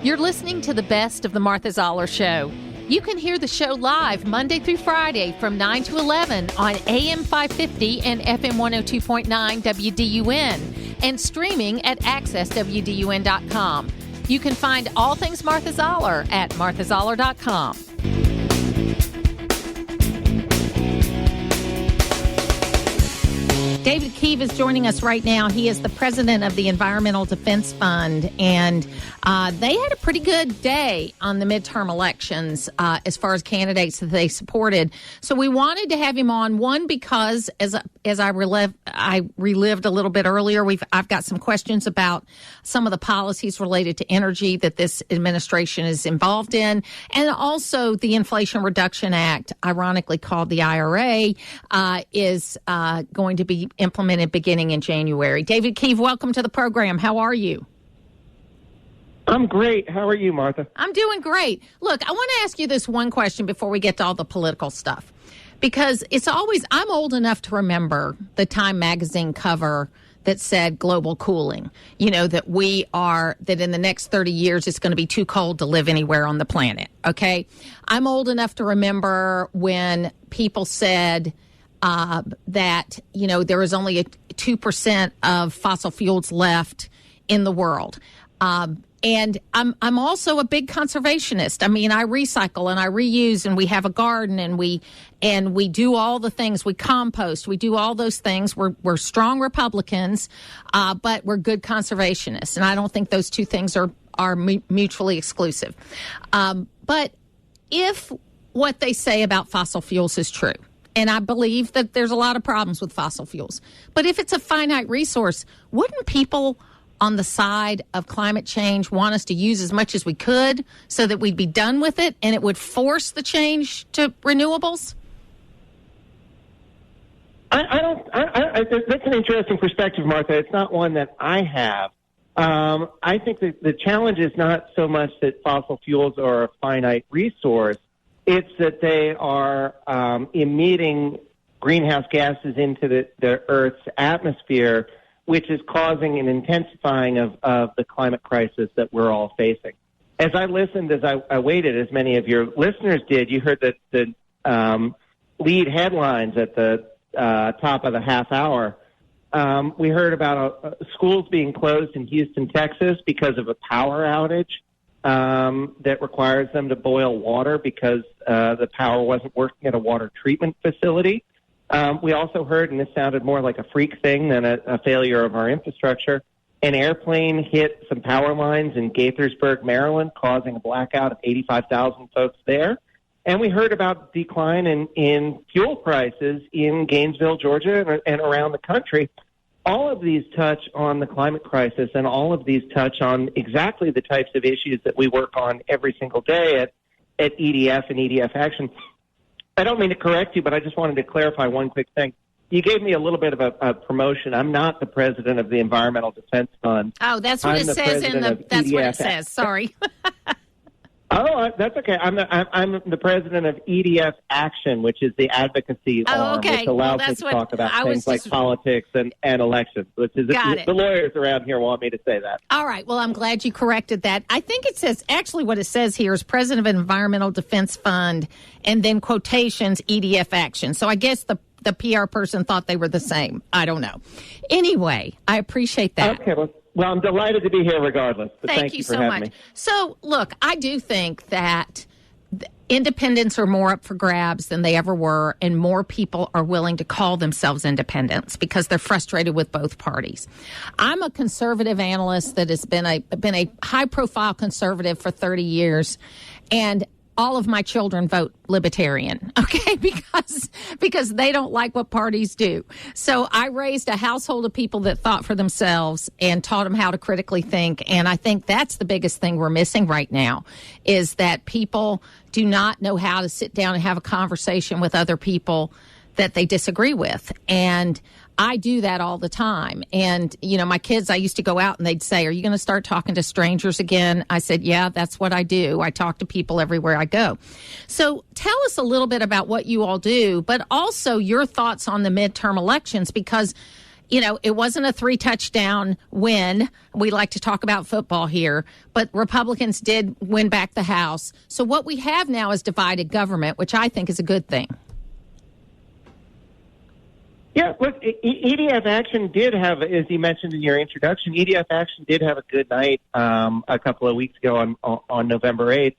You're listening to the best of the Martha Zoller Show. You can hear the show live Monday through Friday from 9 to 11 on AM 550 and FM 102.9 WDUN and streaming at accesswdun.com. You can find all things Martha Zoller at marthazoller.com. David Keeve is joining us right now. He is the president of the Environmental Defense Fund, and they had a pretty good day on the midterm elections as far as candidates that they supported. So we wanted to have him on, one, because as I relived a little bit earlier, I've got some questions about some of the policies related to energy that this administration is involved in, and also the Inflation Reduction Act, ironically called the IRA, is going to be implemented beginning in January. David Keeve, welcome to the program. How are you? I'm great. How are you, Martha? I'm doing great. Look, I want to ask you this one question before we get to all the political stuff, because I'm old enough to remember the Time magazine cover that said global cooling, that that in the next 30 years, it's going to be too cold to live anywhere on the planet. Okay. I'm old enough to remember when people said, that, there is only 2% of fossil fuels left in the world. And I'm also a big conservationist. I mean, I recycle and I reuse, and we have a garden, and we do all the things. We compost. We do all those things. We're strong Republicans, but we're good conservationists. And I don't think those two things are mutually exclusive. But if what they say about fossil fuels is true, and I believe that there's a lot of problems with fossil fuels, but if it's a finite resource, wouldn't people on the side of climate change want us to use as much as we could so that we'd be done with it and it would force the change to renewables? That's an interesting perspective, Martha. It's not one that I have. I think that the challenge is not so much that fossil fuels are a finite resource. It's that they are emitting greenhouse gases into the Earth's atmosphere, which is causing an intensifying of the climate crisis that we're all facing. As I listened, as I waited, as many of your listeners did, you heard the lead headlines at the top of the half hour. We heard about schools being closed in Houston, Texas, because of a power outage that requires them to boil water because the power wasn't working at a water treatment facility. We also heard, and this sounded more like a freak thing than a failure of our infrastructure, an airplane hit some power lines in Gaithersburg, Maryland, causing a blackout of 85,000 folks there. And we heard about decline in fuel prices in Gainesville, Georgia, and around the country. All of these touch on the climate crisis, and all of these touch on exactly the types of issues that we work on every single day at EDF and EDF Action. I don't mean to correct you, but I just wanted to clarify one quick thing. You gave me a little bit of a promotion. I'm not the president of the Environmental Defense Fund. Oh, that's what it says that's what it says. Sorry. Oh, that's okay. I'm the president of EDF Action, which is the advocacy arm, which allows me to talk about things like politics and elections. Which is the lawyers around here want me to say that. All right. Well, I'm glad you corrected that. I think it says, actually what it says here is president of Environmental Defense Fund, and then quotations, EDF Action. So I guess the PR person thought they were the same. I don't know. Anyway, I appreciate that. Okay, well, I'm delighted to be here regardless. But thank you for having me. So, look, I do think that independents are more up for grabs than they ever were, and more people are willing to call themselves independents because they're frustrated with both parties. I'm a conservative analyst that has been a high-profile conservative for 30 years, and all of my children vote libertarian, okay, because they don't like what parties do. So I raised a household of people that thought for themselves and taught them how to critically think. And I think that's the biggest thing we're missing right now, is that people do not know how to sit down and have a conversation with other people that they disagree with. And I do that all the time. And, my kids, I used to go out and they'd say, "Are you going to start talking to strangers again?" I said, "Yeah, that's what I do. I talk to people everywhere I go." So tell us a little bit about what you all do, but also your thoughts on the midterm elections, because it wasn't a 3-touchdown win. We like to talk about football here, but Republicans did win back the House. So what we have now is divided government, which I think is a good thing. Yeah, look, EDF Action did have, as you mentioned in your introduction, EDF Action did have a good night a couple of weeks ago on November 8th.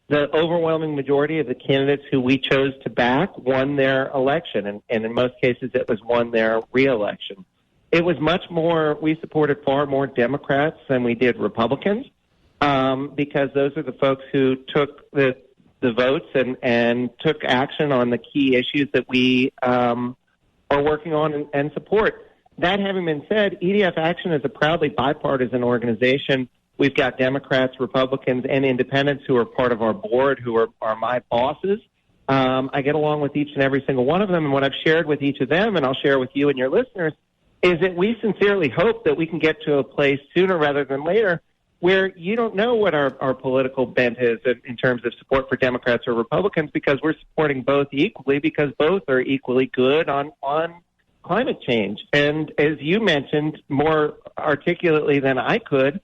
The overwhelming majority of the candidates who we chose to back won their election, and in most cases it was won their re-election. It was much more, we supported far more Democrats than we did Republicans, because those are the folks who took the votes and took action on the key issues that we are working on and support. That having been said, EDF Action is a proudly bipartisan organization. We've got Democrats, Republicans, and independents who are part of our board, who are my bosses. I get along with each and every single one of them, and what I've shared with each of them, and I'll share with you and your listeners, is that we sincerely hope that we can get to a place sooner rather than later where you don't know what our political bent is in terms of support for Democrats or Republicans, because we're supporting both equally, because both are equally good on climate change. And as you mentioned more articulately than I could,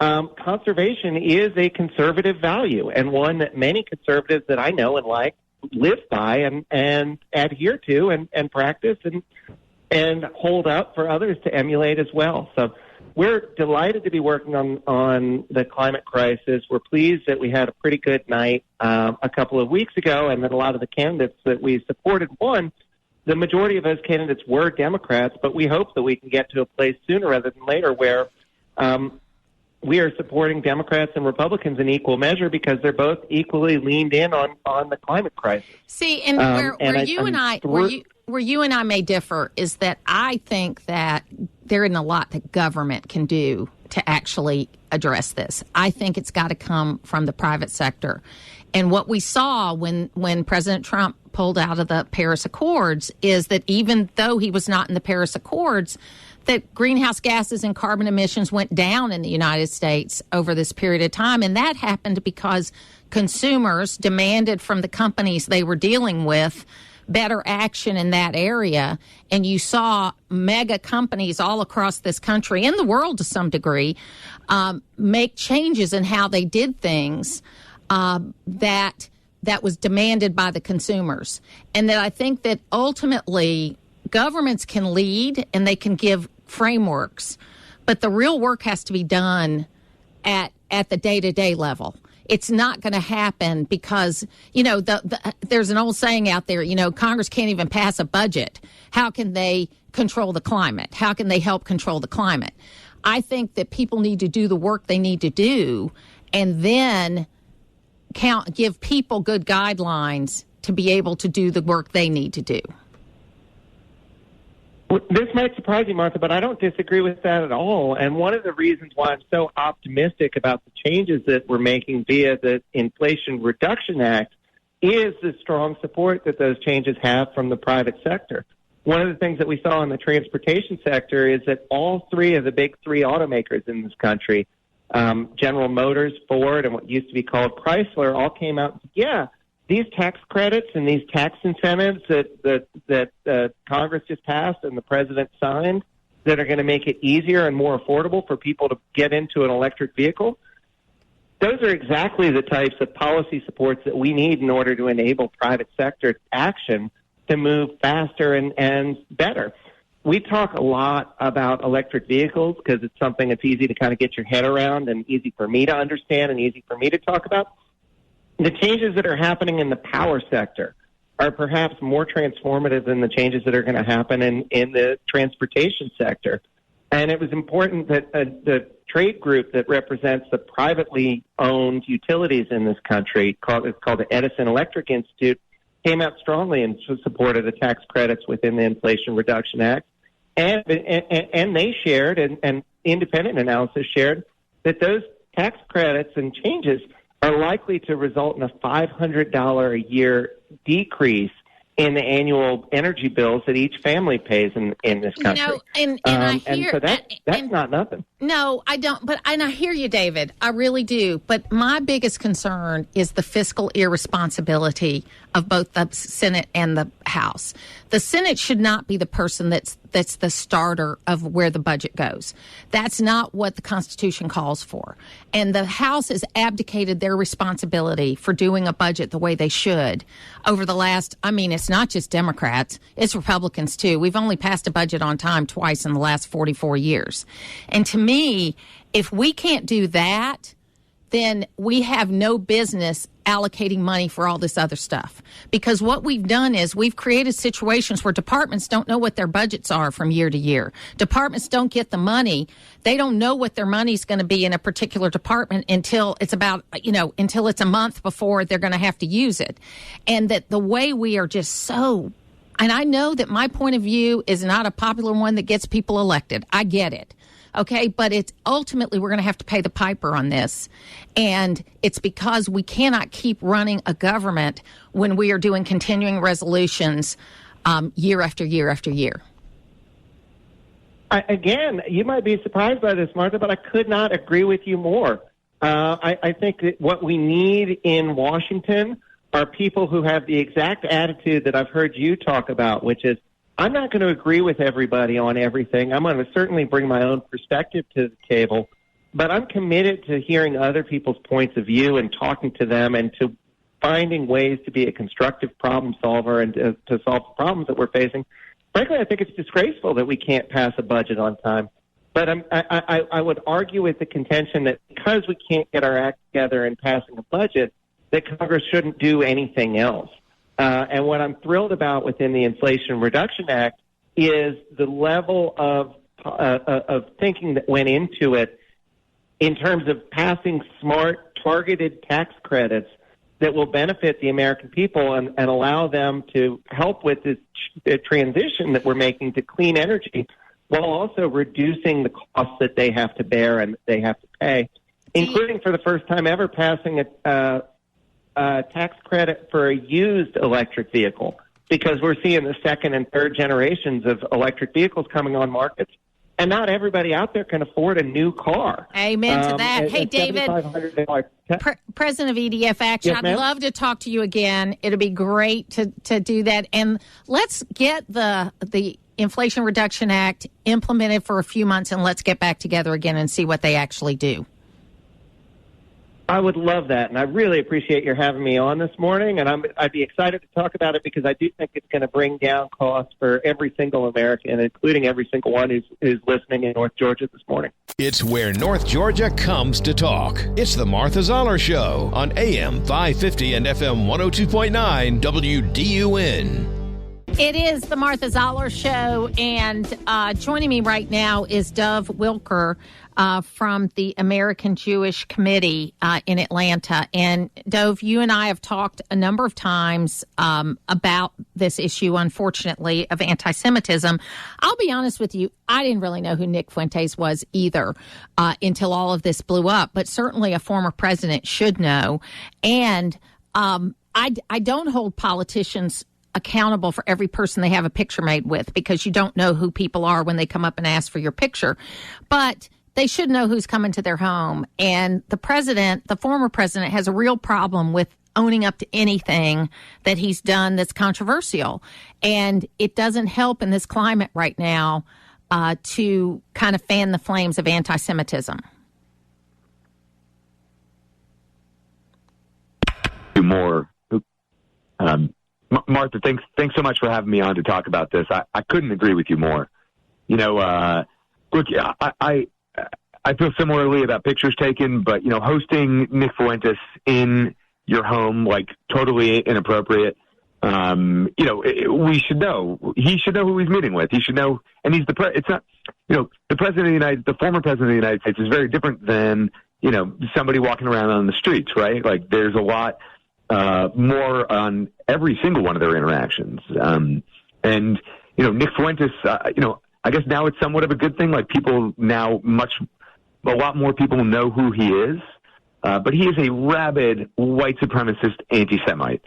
conservation is a conservative value, and one that many conservatives that I know and like live by and adhere to and practice and hold up for others to emulate as well. So we're delighted to be working on the climate crisis. We're pleased that we had a pretty good night a couple of weeks ago, and that a lot of the candidates that we supported won. The majority of those candidates were Democrats, but we hope that we can get to a place sooner rather than later where we are supporting Democrats and Republicans in equal measure, because they're both equally leaned in on the climate crisis. See, and where you and I may differ is that I think that there isn't a lot that government can do to actually address this. I think it's got to come from the private sector. And what we saw when President Trump pulled out of the Paris Accords is that even though he was not in the Paris Accords, that greenhouse gases and carbon emissions went down in the United States over this period of time. And that happened because consumers demanded from the companies they were dealing with better action in that area. And you saw mega companies all across this country and the world to some degree make changes in how they did things that was demanded by the consumers. And that I think that ultimately governments can lead and they can give frameworks, but the real work has to be done at the day-to-day level. It's not going to happen because, there's an old saying out there, Congress can't even pass a budget. How can they control the climate? How can they help control the climate? I think that people need to do the work they need to do and then give people good guidelines to be able to do the work they need to do. This might surprise you, Martha, but I don't disagree with that at all. And one of the reasons why I'm so optimistic about the changes that we're making via the Inflation Reduction Act is the strong support that those changes have from the private sector. One of the things that we saw in the transportation sector is that all three of the big three automakers in this country, General Motors, Ford, and what used to be called Chrysler, all came out and said, yeah, these tax credits and these tax incentives that Congress just passed and the president signed that are going to make it easier and more affordable for people to get into an electric vehicle, those are exactly the types of policy supports that we need in order to enable private sector action to move faster and better. We talk a lot about electric vehicles because it's something that's easy to kind of get your head around and easy for me to understand and easy for me to talk about. The changes that are happening in the power sector are perhaps more transformative than the changes that are going to happen in the transportation sector. And it was important that the trade group that represents the privately owned utilities in this country, it's called the Edison Electric Institute, came out strongly in support of the tax credits within the Inflation Reduction Act. And they shared, and independent analysis shared, that those tax credits and changes are likely to result in a $500 a year decrease in the annual energy bills that each family pays in this country. So that's not nothing. No, I don't. But I hear you, David. I really do. But my biggest concern is the fiscal irresponsibility of both the Senate and the House. The Senate should not be the person that's the starter of where the budget goes. That's not what the Constitution calls for. And the House has abdicated their responsibility for doing a budget the way they should over the last, it's not just Democrats, it's Republicans too. We've only passed a budget on time twice in the last 44 years. And to me, if we can't do that, then we have no business allocating money for all this other stuff. Because what we've done is we've created situations where departments don't know what their budgets are from year to year. Departments don't get the money. They don't know what their money's going to be in a particular department until it's until it's a month before they're going to have to use it. And that the way we are just so, and I know that my point of view is not a popular one that gets people elected. I get it. Okay, but it's ultimately we're going to have to pay the piper on this. And it's because we cannot keep running a government when we are doing continuing resolutions year after year after year. Again, you might be surprised by this, Martha, but I could not agree with you more. I think that what we need in Washington are people who have the exact attitude that I've heard you talk about, which is, I'm not going to agree with everybody on everything. I'm going to certainly bring my own perspective to the table, but I'm committed to hearing other people's points of view and talking to them and to finding ways to be a constructive problem solver and to solve the problems that we're facing. Frankly, I think it's disgraceful that we can't pass a budget on time. But I would argue with the contention that because we can't get our act together in passing a budget, that Congress shouldn't do anything else. And what I'm thrilled about within the Inflation Reduction Act is the level of thinking that went into it in terms of passing smart, targeted tax credits that will benefit the American people and allow them to help with this transition that we're making to clean energy while also reducing the costs that they have to bear and they have to pay, including for the first time ever passing a tax credit for a used electric vehicle, because we're seeing the second and third generations of electric vehicles coming on markets, and not everybody out there can afford a new car. Amen to that. Hey, David, President of EDF Action, yes, I'd love to talk to you again. It'll be great to do that. And let's get the Inflation Reduction Act implemented for a few months, and let's get back together again and see what they actually do. I would love that, and I really appreciate your having me on this morning, and I'd be excited to talk about it because I do think it's going to bring down costs for every single American, including every single one who's listening in North Georgia this morning. It's where North Georgia comes to talk. It's the Martha Zoller Show on AM 550 and FM 102.9 WDUN. It is the Martha Zoller Show, and joining me right now is Dov Wilker from the American Jewish Committee in Atlanta. And Dov, you and I have talked a number of times about this issue, unfortunately, of anti-Semitism. I'll be honest with you, I didn't really know who Nick Fuentes was either until all of this blew up, but certainly a former president should know. And I don't hold politicians accountable for every person they have a picture made with, because you don't know who people are when they come up and ask for your picture. But they should know who's coming to their home. And the former president, has a real problem with owning up to anything that he's done that's controversial. And it doesn't help in this climate right now to kind of fan the flames of anti-Semitism. More. Martha, thanks so much for having me on to talk about this. I couldn't agree with you more. Look, I feel similarly about pictures taken, but, hosting Nick Fuentes in your home, totally inappropriate. We should know. He should know who he's meeting with. He should know, and he's it's not, the the former president of the United States is very different than, somebody walking around on the streets, right? There's a lot more on every single one of their interactions. And Nick Fuentes, I guess now it's somewhat of a good thing. People now a lot more people know who he is. But he is a rabid white supremacist anti-Semite.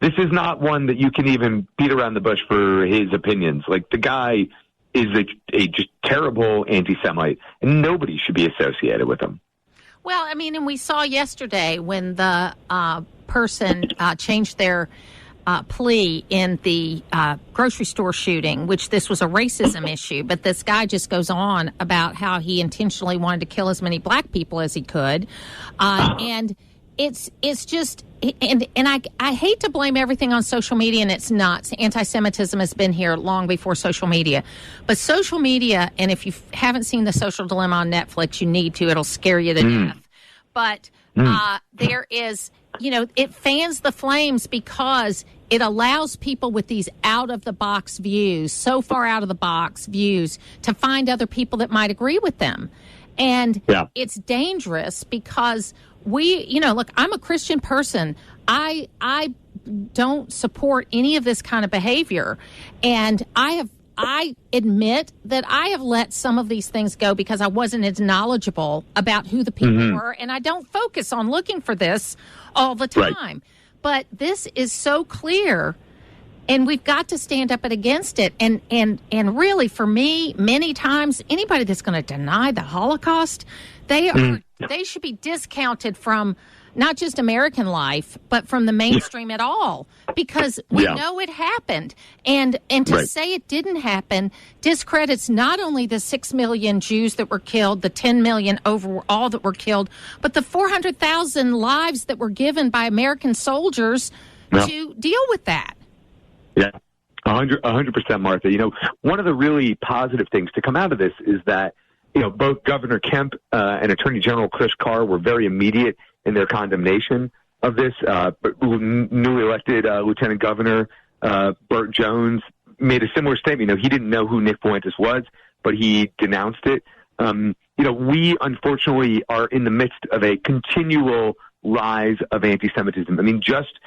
This is not one that you can even beat around the bush for his opinions. The guy is a just terrible anti-Semite, and nobody should be associated with him. Well, and we saw yesterday when the person changed their plea in the grocery store shooting, which this was a racism issue, but this guy just goes on about how he intentionally wanted to kill as many black people as he could, and it's just, and I hate to blame everything on social media, and it's not. Anti-Semitism has been here long before social media, but social media, and if you haven't seen The Social Dilemma on Netflix, you need to. It'll scare you to death. But there is, it fans the flames because it allows people with these out-of-the-box views, so far out-of-the-box views, to find other people that might agree with them. And it's dangerous because look, I'm a Christian person. I don't support any of this kind of behavior. And I admit that I have let some of these things go because I wasn't as knowledgeable about who the people were, and I don't focus on looking for this all the time. Right. But this is so clear, and we've got to stand up against it. And really, for me, many times, anybody that's going to deny the Holocaust, they should be discounted from not just American life, but from the mainstream at all, because we know it happened. And to say it didn't happen discredits not only the 6 million Jews that were killed, the 10 million overall that were killed, but the 400,000 lives that were given by American soldiers to deal with that. Yeah, 100%, Martha. One of the really positive things to come out of this is that, both Governor Kemp and Attorney General Chris Carr were very immediate in their condemnation of this. Newly elected Lieutenant Governor Burt Jones made a similar statement. He didn't know who Nick Fuentes was, but he denounced it. We unfortunately are in the midst of a continual rise of anti-Semitism. I mean, just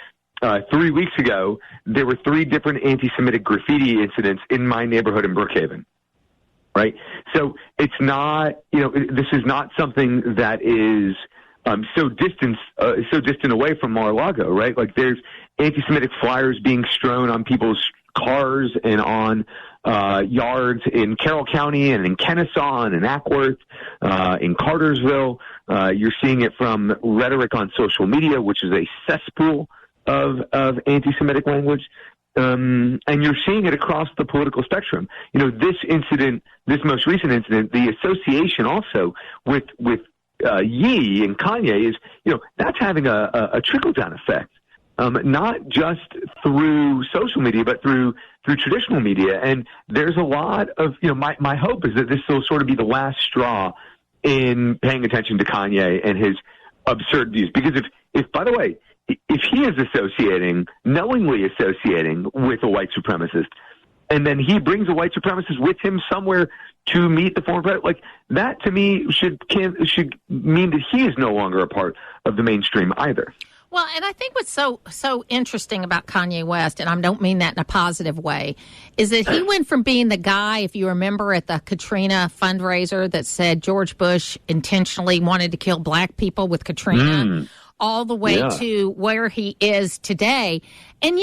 3 weeks ago, there were 3 different anti-Semitic graffiti incidents in my neighborhood in Brookhaven. Right? So it's not, this is not something that is so distant away from Mar-a-Lago, right? Like, there's anti-Semitic flyers being strewn on people's cars and on yards in Carroll County and in Kennesaw and in Ackworth, in Cartersville. You're seeing it from rhetoric on social media, which is a cesspool of anti-Semitic language. And you're seeing it across the political spectrum. This most recent incident, the association also with Ye and Kanye is, that's having a trickle-down effect, not just through social media, but through traditional media. And there's a lot of, my hope is that this will sort of be the last straw in paying attention to Kanye and his absurd views. Because if by the way, if he is knowingly associating with a white supremacist, and then he brings a white supremacist with him somewhere to meet the former president, like, that to me should mean that he is no longer a part of the mainstream either. Well, and I think what's so interesting about Kanye West, and I don't mean that in a positive way, is that he went from being the guy, if you remember at the Katrina fundraiser, that said George Bush intentionally wanted to kill black people with Katrina, all the way to where he is today. And,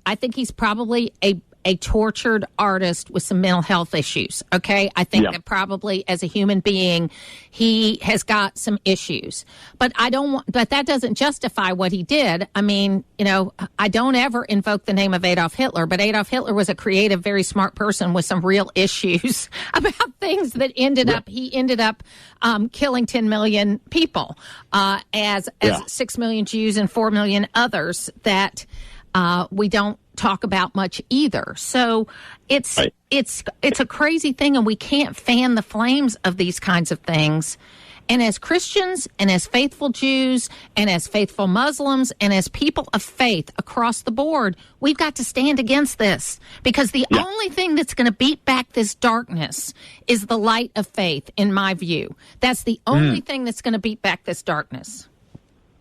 I think he's probably a tortured artist with some mental health issues. Okay. I think that probably as a human being, he has got some issues, but but that doesn't justify what he did. I mean, I don't ever invoke the name of Adolf Hitler, but Adolf Hitler was a creative, very smart person with some real issues about things that he ended up killing 10 million people, as 6 million Jews and 4 million others that we don't talk about much either. So it's a crazy thing, and we can't fan the flames of these kinds of things. And as Christians and as faithful Jews and as faithful Muslims and as people of faith across the board, we've got to stand against this, because the only thing that's going to beat back this darkness is the light of faith, in my view. That's the only thing that's going to beat back this darkness.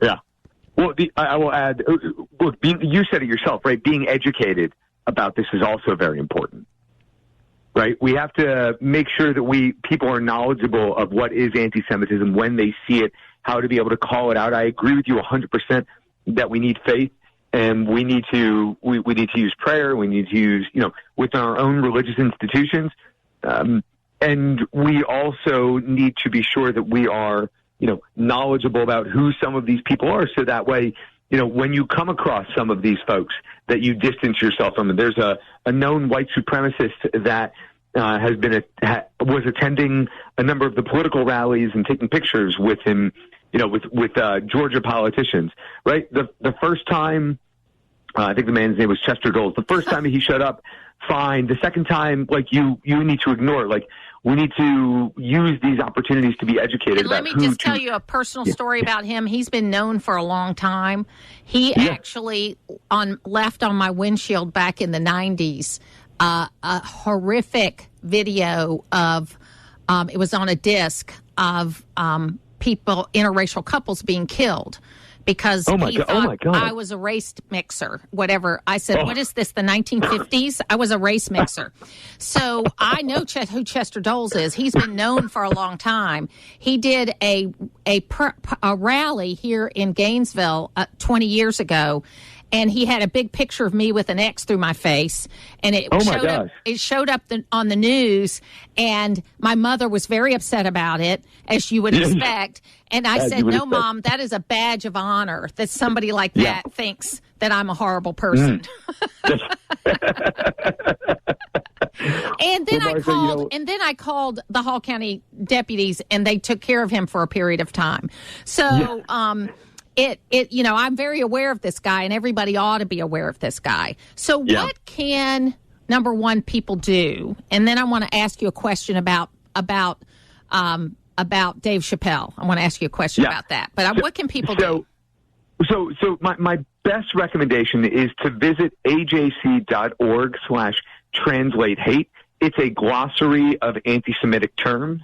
Yeah. Well, I will add, look, you said it yourself, right? Being educated about this is also very important, right? We have to make sure that people are knowledgeable of what is anti-Semitism when they see it, how to be able to call it out. I agree with you 100% that we need faith, and we need to use prayer. We need to use, within our own religious institutions. And we also need to be sure that we are, knowledgeable about who some of these people are, so that way when you come across some of these folks that you distance yourself from, and there's a known white supremacist that was attending a number of the political rallies and taking pictures with him, with Georgia politicians, right? The first time, I think the man's name was Chester Doles. The first time he showed up, fine. The second time, you need to ignore it. Like, we need to use these opportunities to be educated and about let me just tell you a personal story about him. He's been known for a long time. He actually left on my windshield back in the 90s a horrific video of, it was on a disc of people, interracial couples being killed. Because he thought I was a race mixer, whatever. I said, What is this, the 1950s? I was a race mixer. So I know who Chester Doles is. He's been known for a long time. He did a rally here in Gainesville 20 years ago, and he had a big picture of me with an X through my face, and it showed up on the news, and my mother was very upset about it, as you would expect. And I said, no, Mom, that is a badge of honor that somebody like that thinks that I'm a horrible person. And then I called the Hall County deputies, and they took care of him for a period of time. So, I'm very aware of this guy, and everybody ought to be aware of this guy. So what can, number one, people do? And then I want to ask you a question about Dave Chappelle. I want to ask you a question about that. But what can people do? So my best recommendation is to visit ajc.org/translate hate. It's a glossary of anti-Semitic terms.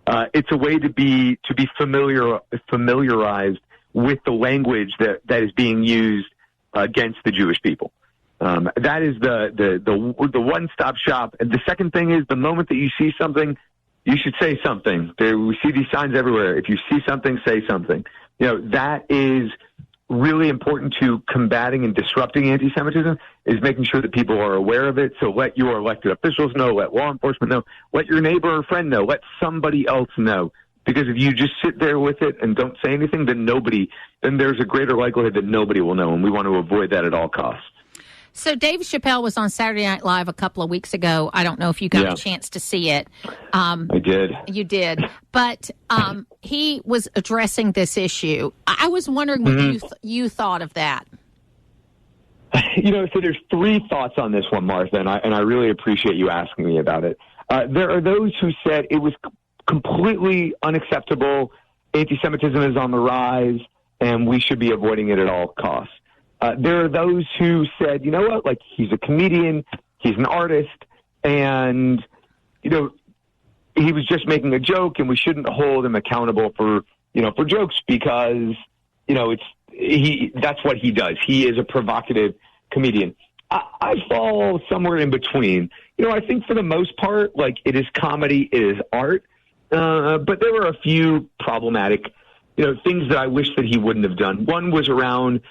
It's a way to be familiarized with the language that is being used against the Jewish people. That is the one-stop shop. And the second thing is, the moment that you see something, you should say something. We see these signs everywhere. If you see something, say something. That is really important to combating and disrupting anti-Semitism, is making sure that people are aware of it. So let your elected officials know, let law enforcement know, let your neighbor or friend know, let somebody else know. Because if you just sit there with it and don't say anything, then there's a greater likelihood that nobody will know, and we want to avoid that at all costs. So Dave Chappelle was on Saturday Night Live a couple of weeks ago. I don't know if you got a chance to see it. I did. You did. But he was addressing this issue. I was wondering what you thought of that. So there's three thoughts on this one, Martha, and I really appreciate you asking me about it. There are those who said it was completely unacceptable. Anti-Semitism is on the rise, and we should be avoiding it at all costs. There are those who said, you know what, like, he's a comedian, he's an artist, and, he was just making a joke, and we shouldn't hold him accountable for jokes because, that's what he does. He is a provocative comedian. I fall somewhere in between. I think for the most part, like, it is comedy, it is art. But there were a few problematic, things that I wish that he wouldn't have done. One was around,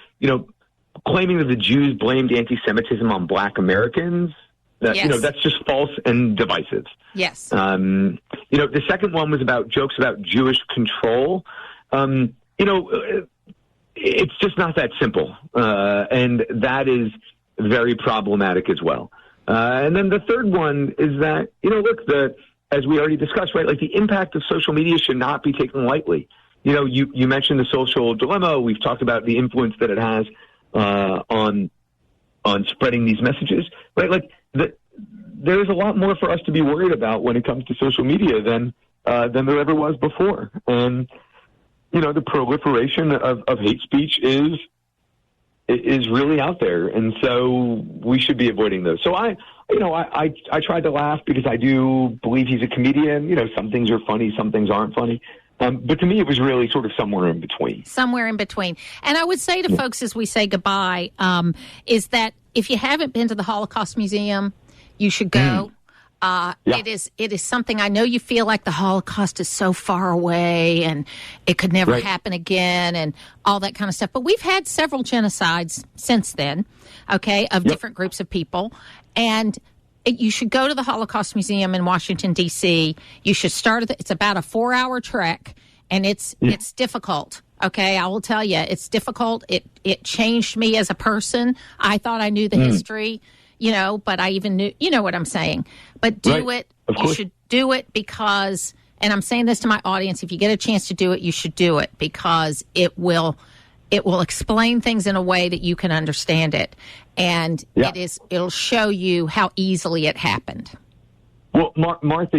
claiming that the Jews blamed anti-Semitism on Black Americans. That's just false and divisive. Yes. The second one was about jokes about Jewish control. It's just not that simple. And that is very problematic as well. And then the third one is that, as we already discussed, right, like, the impact of social media should not be taken lightly. You mentioned the social dilemma. We've talked about the influence that it has on spreading these messages, right? Like, there's a lot more for us to be worried about when it comes to social media than there ever was before. And, the proliferation of hate speech is really out there. And so we should be avoiding those. So I tried to laugh because I do believe he's a comedian. Some things are funny, some things aren't funny. But to me, it was really sort of somewhere in between. Somewhere in between. And I would say to folks as we say goodbye, is that if you haven't been to the Holocaust Museum, you should go. It is something, I know you feel like the Holocaust is so far away and it could never happen again and all that kind of stuff. But we've had several genocides since then, of different groups of people. And you should go to the Holocaust Museum in Washington, D.C. You should start it's about a 4-hour trek, and it's difficult. Okay, I will tell you, it's difficult. It changed me as a person. I thought I knew the history, but I even knew, you know what I'm saying. But do it. You should do it because, and I'm saying this to my audience, if you get a chance to do it, you should do it because it will explain things in a way that you can understand it. And it'll show you how easily it happened. Well, Martha,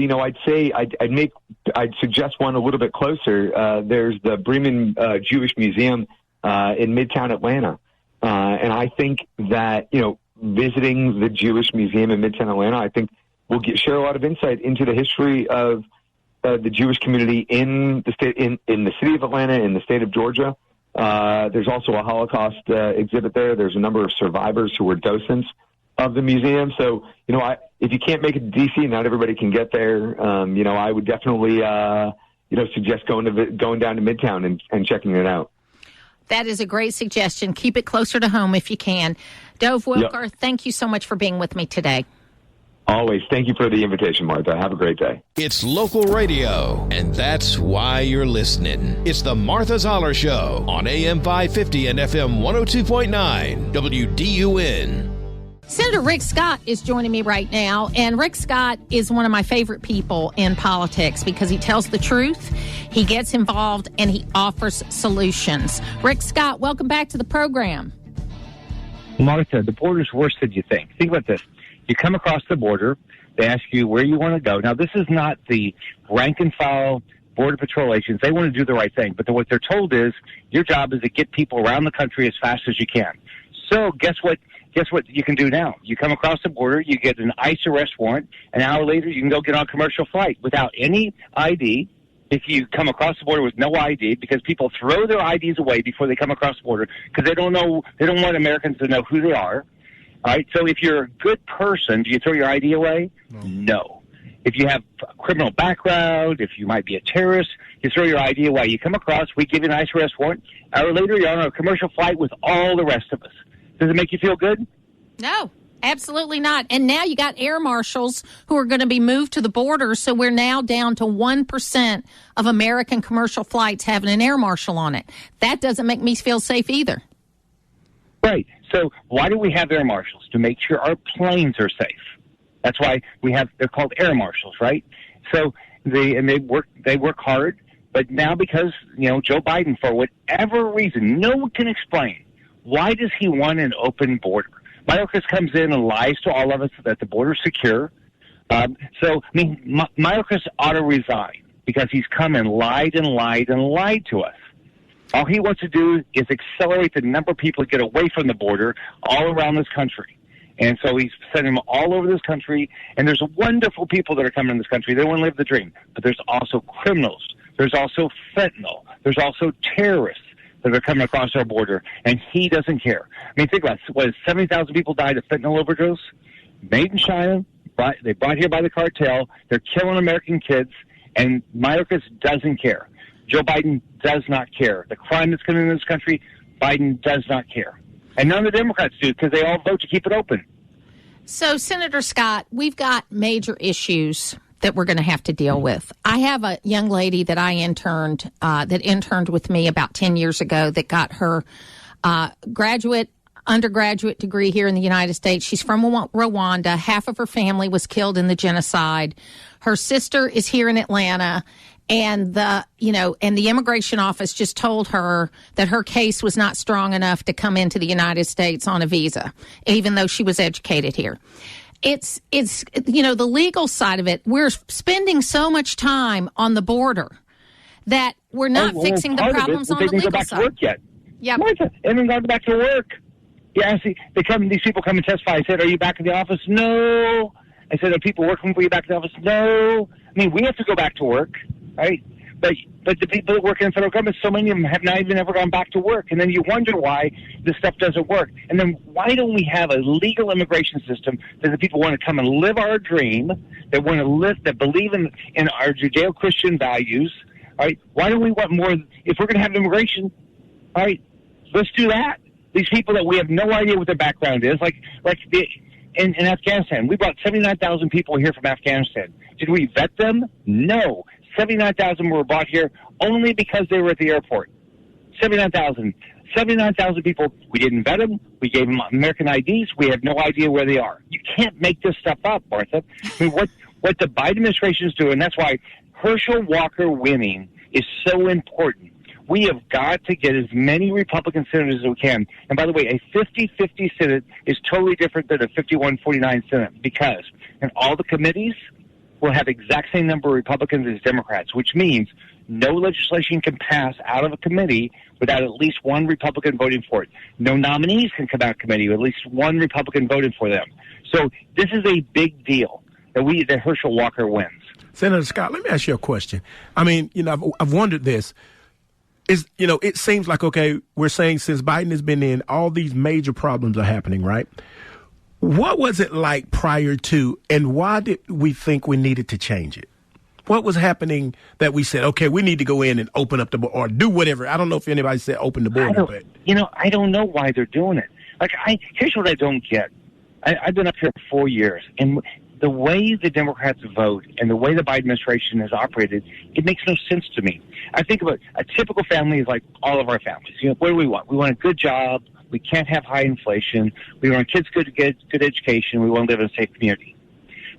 I'd suggest one a little bit closer. There's the Bremen Jewish Museum in Midtown Atlanta. And I think that, visiting the Jewish Museum in Midtown Atlanta, I think will share a lot of insight into the history of the Jewish community in the state, in the city of Atlanta, in the state of Georgia. There's also a Holocaust exhibit there. There's a number of survivors who were docents of the museum. So, if you can't make it to D.C., not everybody can get there. I would definitely, suggest going down to Midtown and checking it out. That is a great suggestion. Keep it closer to home if you can. Dov Wilker, Thank you so much for being with me today. Always. Thank you for the invitation, Martha. Have a great day. It's local radio, and that's why you're listening. It's the Martha Zoller Show on AM 550 and FM 102.9 WDUN. Senator Rick Scott is joining me right now, and Rick Scott is one of my favorite people in politics because he tells the truth, he gets involved, and he offers solutions. Rick Scott, welcome back to the program. Martha, the border's worse than you think. Think about this. You come across the border, they ask you where you want to go. Now, this is not the rank-and-file Border Patrol agents. They want to do the right thing, but what they're told is your job is to get people around the country as fast as you can. So guess what? Guess what you can do now? You come across the border, you get an ICE arrest warrant. An hour later, you can go get on a commercial flight without any ID. If you come across the border with no ID, because people throw their IDs away before they come across the border because they don't want Americans to know who they are. All right, so if you're a good person, do you throw your ID away? No. If you have a criminal background, if you might be a terrorist, you throw your ID away. You come across, we give you an ICE arrest warrant. An hour later, you're on a commercial flight with all the rest of us. Does it make you feel good? No, absolutely not. And now you got air marshals who are going to be moved to the border, so we're now down to 1% of American commercial flights having an air marshal on it. That doesn't make me feel safe either. Right. So why do we have air marshals? To make sure our planes are safe. That's why they're called air marshals, right? So they work hard, but now because, Joe Biden, for whatever reason, no one can explain, why does he want an open border? Mayorkas comes in and lies to all of us that the border's secure. Mayorkas ought to resign because he's come and lied and lied and lied to us. All he wants to do is accelerate the number of people that get away from the border all around this country. And so he's sending them all over this country. And there's wonderful people that are coming in this country. They want to live the dream. But there's also criminals. There's also fentanyl. There's also terrorists that are coming across our border. And he doesn't care. Think about it. 70,000 people died of fentanyl overdose? Made in China. They brought here by the cartel. They're killing American kids. And Mayorkas doesn't care. Joe Biden does not care. The crime that's coming in this country, Biden does not care. And none of the Democrats do because they all vote to keep it open. So, Senator Scott, we've got major issues that we're going to have to deal with. I have a young lady that I interned with me about 10 years ago that got her undergraduate degree here in the United States. She's from Rwanda. Half of her family was killed in the genocide. Her sister is here in Atlanta. And the immigration office just told her that her case was not strong enough to come into the United States on a visa, even though she was educated here. It's the legal side of it. We're spending so much time on the border that we're not fixing the problems on the legal side. They didn't go back to work yet. Yeah. They haven't gone back to work. Yeah, see, these people come and testify. I said, are you back in the office? No. I said, are people working for you back in the office? No. We have to go back to work. Right? But the people that work in the federal government, so many of them have not even ever gone back to work. And then you wonder why this stuff doesn't work. And then why don't we have a legal immigration system that the people want to come and live our dream, that want to live, that believe in our Judeo-Christian values, right? Why don't we want more? If we're going to have immigration, all right, let's do that. These people that we have no idea what their background is, in Afghanistan, we brought 79,000 people here from Afghanistan. Did we vet them? No. 79,000 were brought here only because they were at the airport. 79,000 people. We didn't vet them. We gave them American IDs. We have no idea where they are. You can't make this stuff up, Martha. I mean, what the Biden administration is doing, that's why Herschel Walker winning is so important. We have got to get as many Republican senators as we can. And by the way, a 50-50 Senate is totally different than a 51-49 Senate, because in all the committees will have exact same number of Republicans as Democrats, which means no legislation can pass out of a committee without at least one Republican voting for it. No nominees can come out of committee with at least one Republican voting for them. So this is a big deal that Herschel Walker wins. Senator Scott, let me ask you a question. I mean, I've wondered this. It seems like, okay, we're saying since Biden has been in, all these major problems are happening, right? What was it like prior to, and why did we think we needed to change it? What was happening that we said, okay, we need to go in and open up the border or do whatever? I don't know if anybody said open the border, but I don't know why they're doing it. Here's what I don't get. I've been up here for 4 years, and the way the Democrats vote and the way the Biden administration has operated, it makes no sense to me. I think about a typical family is like all of our families. What do we want? We want a good job. We can't have high inflation. We want kids to get good education. We want to live in a safe community.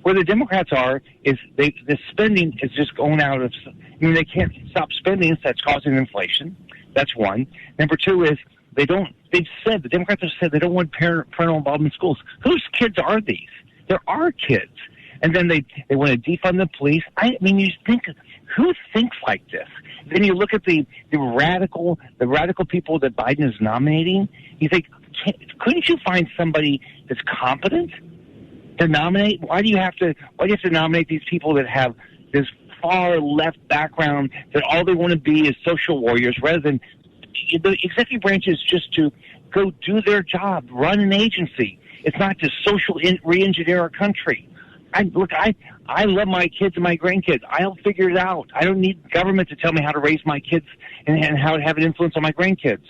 Where the Democrats are is the spending is just going out of. They can't stop spending, so that's causing inflation. That's one. Number two is the Democrats have said they don't want parental involvement in schools. Whose kids are these? There are kids. And then they want to defund the police. You think, who thinks like this? Then you look at the radical people that Biden is nominating. You think, couldn't you find somebody that's competent to nominate? Why do you have to nominate these people that have this far left background, that all they want to be is social warriors, rather than the executive branch is just to go do their job, run an agency. It's not to re-engineer our country. I love my kids and my grandkids. I'll figure it out. I don't need government to tell me how to raise my kids and how to have an influence on my grandkids.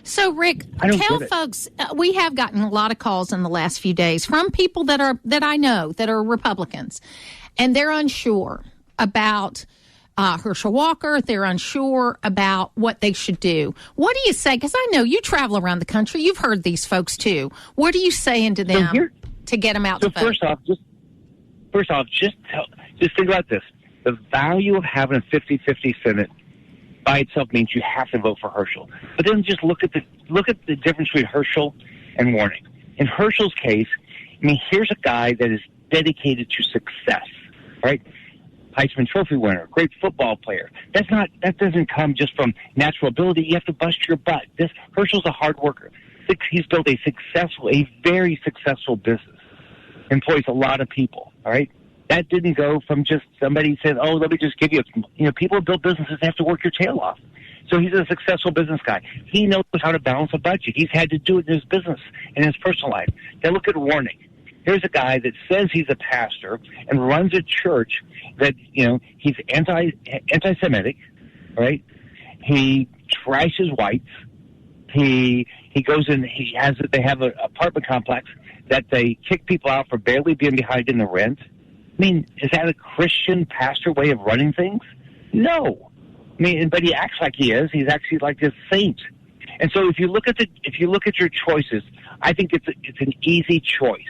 So, Rick, tell folks, we have gotten a lot of calls in the last few days from people that I know that are Republicans, and they're unsure about Herschel Walker. They're unsure about what they should do. What do you say? Because I know you travel around the country. You've heard these folks too. What are you saying to them to get them out to vote? First off, just think about this. The value of having a 50-50 Senate by itself means you have to vote for Herschel. But then just look at the difference between Herschel and Warnock. In Herschel's case, here's a guy that is dedicated to success, right? Heisman Trophy winner, great football player. That doesn't come just from natural ability. You have to bust your butt. Herschel's a hard worker. He's built a very successful business. Employs a lot of people, all right? That didn't go from just somebody said, oh, let me just give you, people who build businesses have to work your tail off. So he's a successful business guy. He knows how to balance a budget. He's had to do it in his business and his personal life. Now look at Warnock. Here's a guy that says he's a pastor and runs a church that, he's anti-Semitic, right? He trashes whites. He goes in, they have an apartment complex that they kick people out for barely being behind in the rent. Is that a Christian pastor way of running things? No. But he acts like he is. He's actually like a saint. And so if you look at your choices, I think it's an easy choice.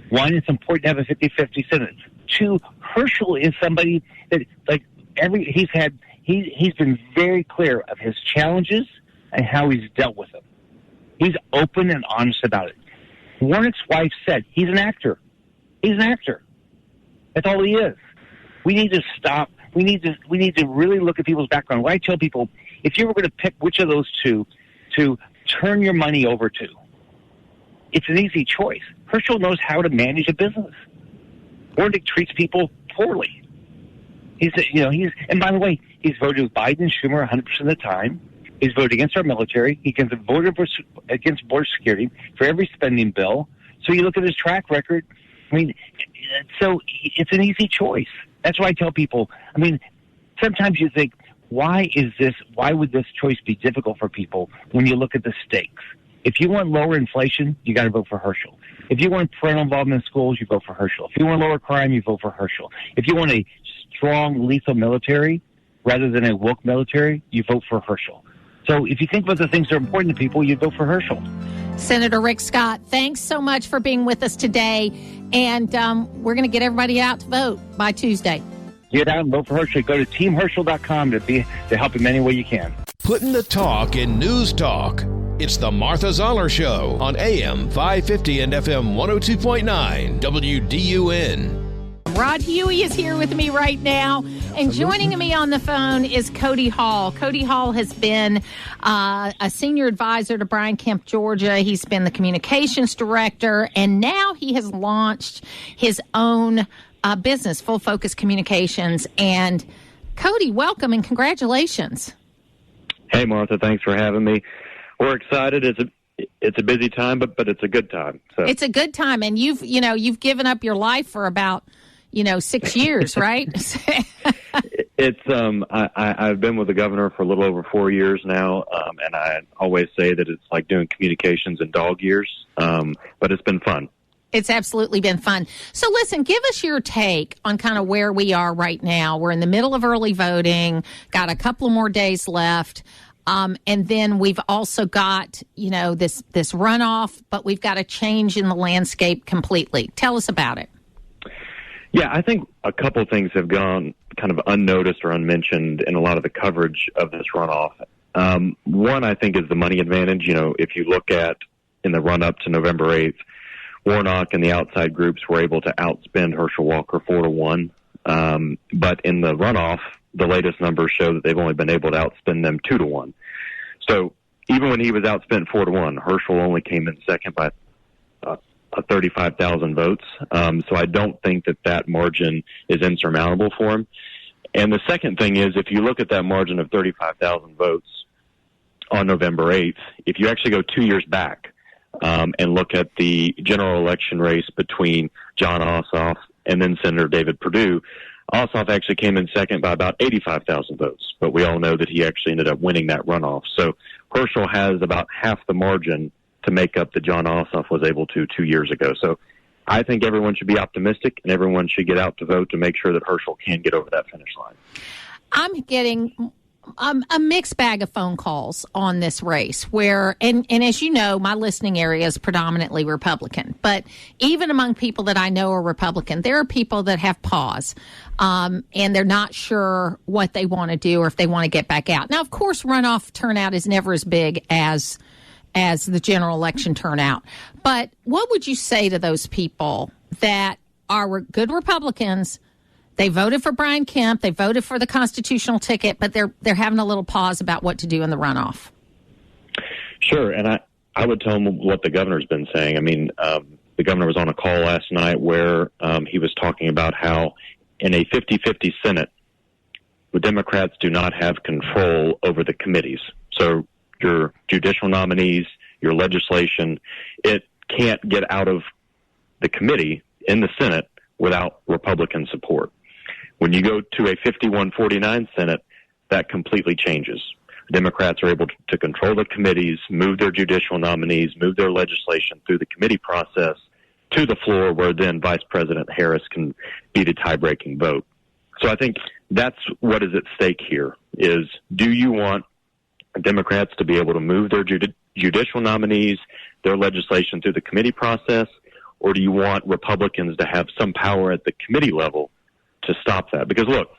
One, it's important to have a 50-50 Senate. Two, Herschel is somebody that he's been very clear of his challenges and how he's dealt with them. He's open and honest about it. Warnock's wife said he's an actor. He's an actor. That's all he is. We need to stop. We need to really look at people's background. What I tell people, if you were going to pick which of those two to turn your money over to, it's an easy choice. Herschel knows how to manage a business. Warnock treats people poorly. And by the way, he's voted with Biden and Schumer 100% of the time. He's voted against our military. He can vote against border security for every spending bill. So you look at his track record. So it's an easy choice. That's why I tell people, sometimes you think, why would this choice be difficult for people when you look at the stakes? If you want lower inflation, you got to vote for Herschel. If you want parental involvement in schools, you vote for Herschel. If you want lower crime, you vote for Herschel. If you want a strong, lethal military rather than a woke military, you vote for Herschel. So if you think about the things that are important to people, you vote for Herschel. Senator Rick Scott, thanks so much for being with us today. And we're going to get everybody out to vote by Tuesday. Get out and vote for Herschel. Go to teamherschel.com to help him any way you can. Putting the talk in news talk. It's the Martha Zoller Show on AM 550 and FM 102.9 WDUN. Rod Huey is here with me right now, and joining me on the phone is Cody Hall. Cody Hall has been a senior advisor to Brian Kemp, Georgia. He's been the communications director, and now he has launched his own business, Full Focus Communications. And Cody, welcome and congratulations. Hey, Martha, thanks for having me. We're excited. It's a busy time, but it's a good time. So it's a good time, and you've given up your life for about 6 years, right? It's I've been with the governor for a little over 4 years now, and I always say that it's like doing communications in dog years, but it's been fun. It's absolutely been fun. So listen, give us your take on kind of where we are right now. We're in the middle of early voting, got a couple of more days left. And then we've also got, this runoff, but we've got a change in the landscape completely. Tell us about it. Yeah, I think a couple things have gone kind of unnoticed or unmentioned in a lot of the coverage of this runoff. One, I think, is the money advantage. If you look at in the run-up to November 8th, Warnock and the outside groups were able to outspend Herschel Walker 4-1. But in the runoff, the latest numbers show that they've only been able to outspend them 2-1. So even when he was outspent 4-1, Herschel only came in second by 35,000 votes. So I don't think that margin is insurmountable for him. And the second thing is, if you look at that margin of 35,000 votes on November 8th, if you actually go 2 years back and look at the general election race between John Ossoff and then Senator David Perdue, Ossoff actually came in second by about 85,000 votes, but we all know that he actually ended up winning that runoff. So Herschel has about half the margin to make up that John Ossoff was able to 2 years ago. So I think everyone should be optimistic, and everyone should get out to vote to make sure that Herschel can get over that finish line. I'm getting a mixed bag of phone calls on this race where, and as you know, my listening area is predominantly Republican, but even among people that I know are Republican, there are people that have pause, and they're not sure what they want to do or if they want to get back out. Now, of course, runoff turnout is never as big as the general election turnout. But what would you say to those people that are good Republicans? They voted for Brian Kemp. They voted for the constitutional ticket, but they're having a little pause about what to do in the runoff. Sure, and I would tell them what the governor's been saying. I mean, the governor was on a call last night where he was talking about how in a 50-50 Senate, the Democrats do not have control over the committees. So your judicial nominees, your legislation, it can't get out of the committee in the Senate without Republican support. When you go to a 51-49 Senate, that completely changes. Democrats are able to control the committees, move their judicial nominees, move their legislation through the committee process to the floor where then Vice President Harris can be the tie-breaking vote. So I think that's what is at stake here is, do you want Democrats to be able to move their judicial nominees, their legislation through the committee process, or do you want Republicans to have some power at the committee level to stop that? Because, look,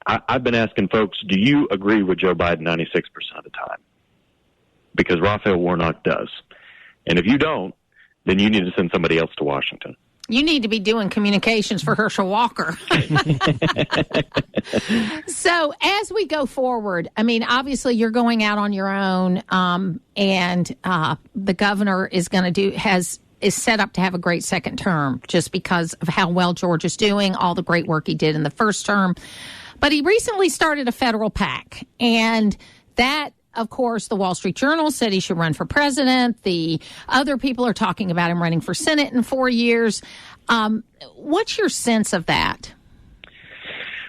I've been asking folks, do you agree with Joe Biden 96% of the time? Because Raphael Warnock does. And if you don't, then you need to send somebody else to Washington. You need to be doing communications for Herschel Walker. So as we go forward, I mean, obviously you're going out on your own, and the governor is set up to have a great second term just because of how well Georgia's doing, all the great work he did in the first term. But he recently started a federal PAC, and that, of course, the Wall Street Journal said he should run for president. The other people are talking about him running for Senate in 4 years. What's your sense of that?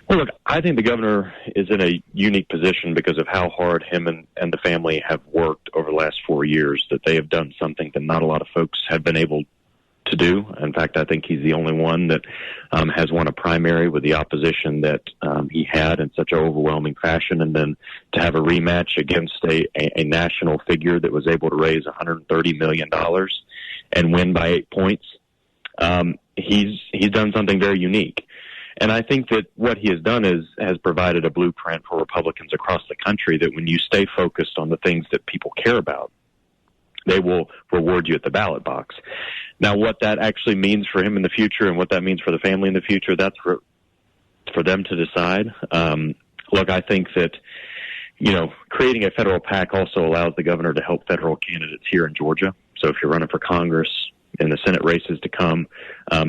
Well, look, I think the governor is in a unique position because of how hard him and the family have worked over the last 4 years, that they have done something that not a lot of folks have been able to do. In fact, I think he's the only one that has won a primary with the opposition that he had in such an overwhelming fashion. And then to have a rematch against a national figure that was able to raise $130 million and win by 8 points, he's done something very unique. And I think that what he has done has provided a blueprint for Republicans across the country that when you stay focused on the things that people care about, they will reward you at the ballot box. Now, what that actually means for him in the future and what that means for the family in the future, that's for them to decide. Look, I think that, creating a federal PAC also allows the governor to help federal candidates here in Georgia. So if you're running for Congress in the Senate races to come,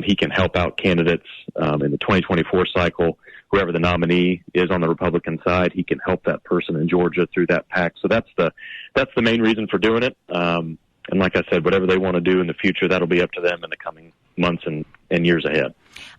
he can help out candidates in the 2024 cycle. Whoever the nominee is on the Republican side, he can help that person in Georgia through that PAC. So that's the main reason for doing it. And like I said, whatever they want to do in the future, that'll be up to them in the coming months and years ahead.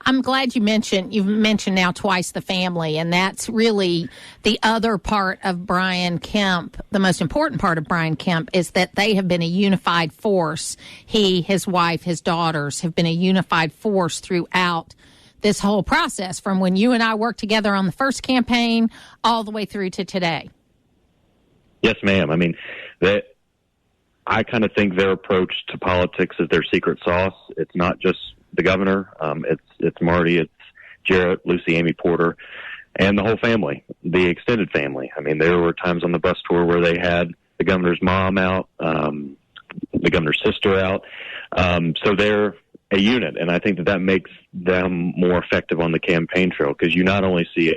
I'm glad you've mentioned now twice the family, and that's really the other part of Brian Kemp. The most important part of Brian Kemp is that they have been a unified force. He, his wife, his daughters have been a unified force throughout this whole process, from when you and I worked together on the first campaign all the way through to today. Yes, ma'am. I mean, I kind of think their approach to politics is their secret sauce. It's not just the governor. It's Marty, it's Jarrett, Lucy, Amy Porter, and the whole family, the extended family. I mean, there were times on the bus tour where they had the governor's mom out, the governor's sister out. So they're a unit, and I think that makes them more effective on the campaign trail, because you not only see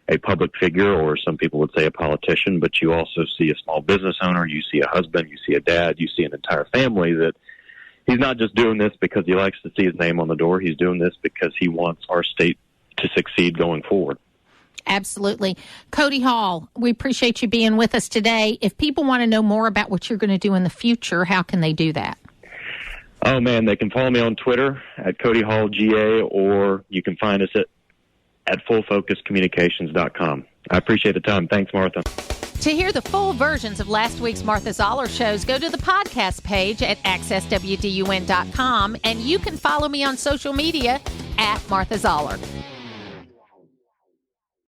a public figure, or some people would say a politician, but you also see a small business owner, you see a husband, you see a dad, you see an entire family that he's not just doing this because he likes to see his name on the door. He's doing this because he wants our state to succeed going forward. Absolutely. Cody Hall, we appreciate you being with us today. If people want to know more about what you're going to do in the future, how can they do that? Oh, man, they can follow me on Twitter at Cody Hall GA, or you can find us at fullfocuscommunications.com. I appreciate the time. Thanks, Martha. To hear the full versions of last week's Martha Zoller shows, go to the podcast page at accesswdun.com, and you can follow me on social media at Martha Zoller.